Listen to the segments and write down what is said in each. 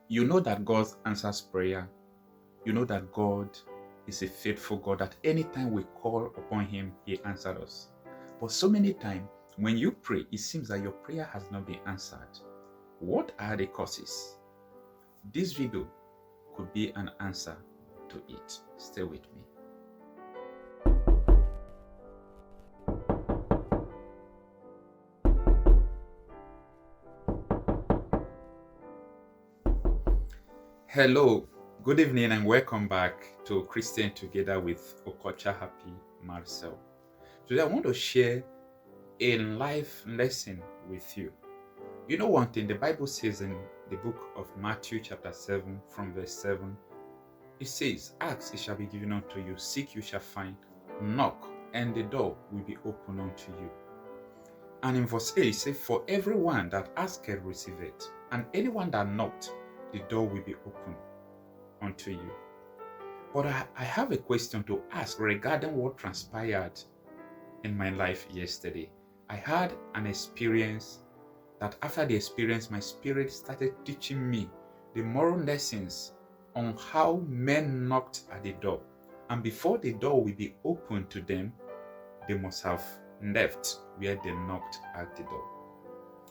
You know that God answers prayer. You know that God is a faithful God, that anytime we call upon Him, He answers us. But so many times, when you pray, it seems that your prayer has not been answered. What are the causes? This video could be an answer to it. Stay with me. Hello, good evening, and welcome back to Christian Together with Okocha Happy Marcel. Today, I want to share a life lesson with you. You know one thing, the Bible says in the book of Matthew, chapter 7, from verse 7, it says, "Ask, it shall be given unto you, seek, you shall find, knock, and the door will be opened unto you." And in verse 8, it says, "For everyone that asketh receiveth, and anyone that knocked, the door will be opened unto you." But I have a question to ask regarding what transpired in my life yesterday. I had an experience that after the experience, my spirit started teaching me the moral lessons on how men knocked at the door. And before the door will be opened to them, they must have left where they knocked at the door.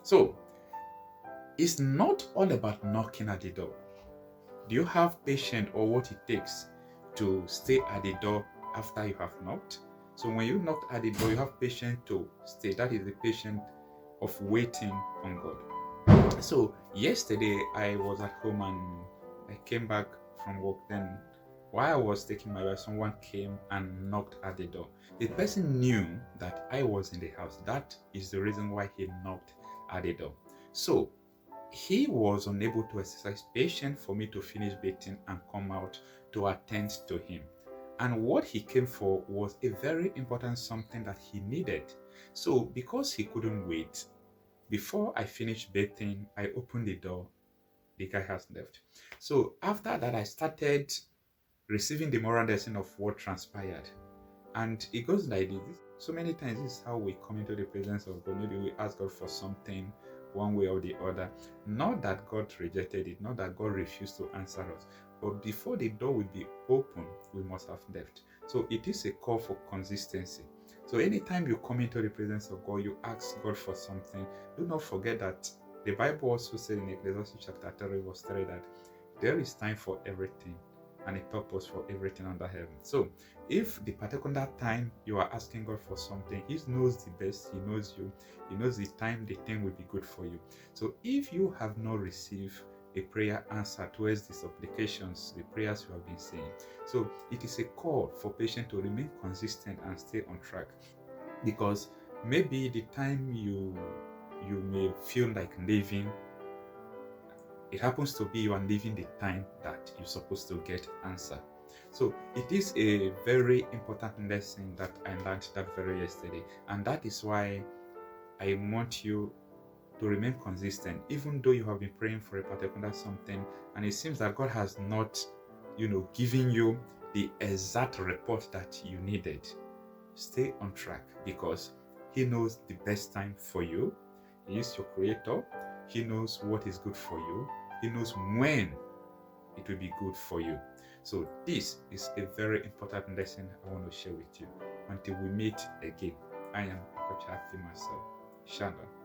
So, it's not all about knocking at the door. Do you have patience or what it takes to stay at the door after you have knocked? So when you knocked at the door, you have patience to stay. That is the patience of waiting on God. So yesterday I was at home and I came back from work. Then while I was taking my wife, someone came and knocked at the door. The person knew that I was in the house. That is the reason why he knocked at the door. So he was unable to exercise patience for me to finish bathing and come out to attend to him. And what he came for was a very important something that he needed. So because he couldn't wait, before I finished bathing, I opened the door. The guy has left. So after that, I started receiving the moral lesson of what transpired. And it goes like this. So many times, this is how we come into the presence of God. Maybe we ask God for something one way or the other. Not that God rejected it, not that God refused to answer us. But before the door will be open, we must have left. So it is a call for consistency. So anytime you come into the presence of God, you ask God for something, do not forget that the Bible also said in Ecclesiastes chapter 3, verse 3 that there is time for everything and a purpose for everything under heaven. So if the particular time you are asking God for something, He knows the best, He knows you, He knows the time the thing will be good for you. So if you have not received a prayer answer towards the supplications, the prayers you have been saying, so it is a call for patients to remain consistent and stay on track, because maybe the time you may feel like leaving, it happens to be you are leaving the time that you're supposed to get answer. So it is a very important lesson that I learned that very yesterday, and that is why I want you to remain consistent, even though you have been praying for a particular something and it seems that God has not, given you the exact report that you needed. Stay on track, because He knows the best time for you. He is your creator. He knows what is good for you. He knows when it will be good for you. So this is a very important lesson I want to share with you. Until we meet again, I am Coach Happy myself. Shalom.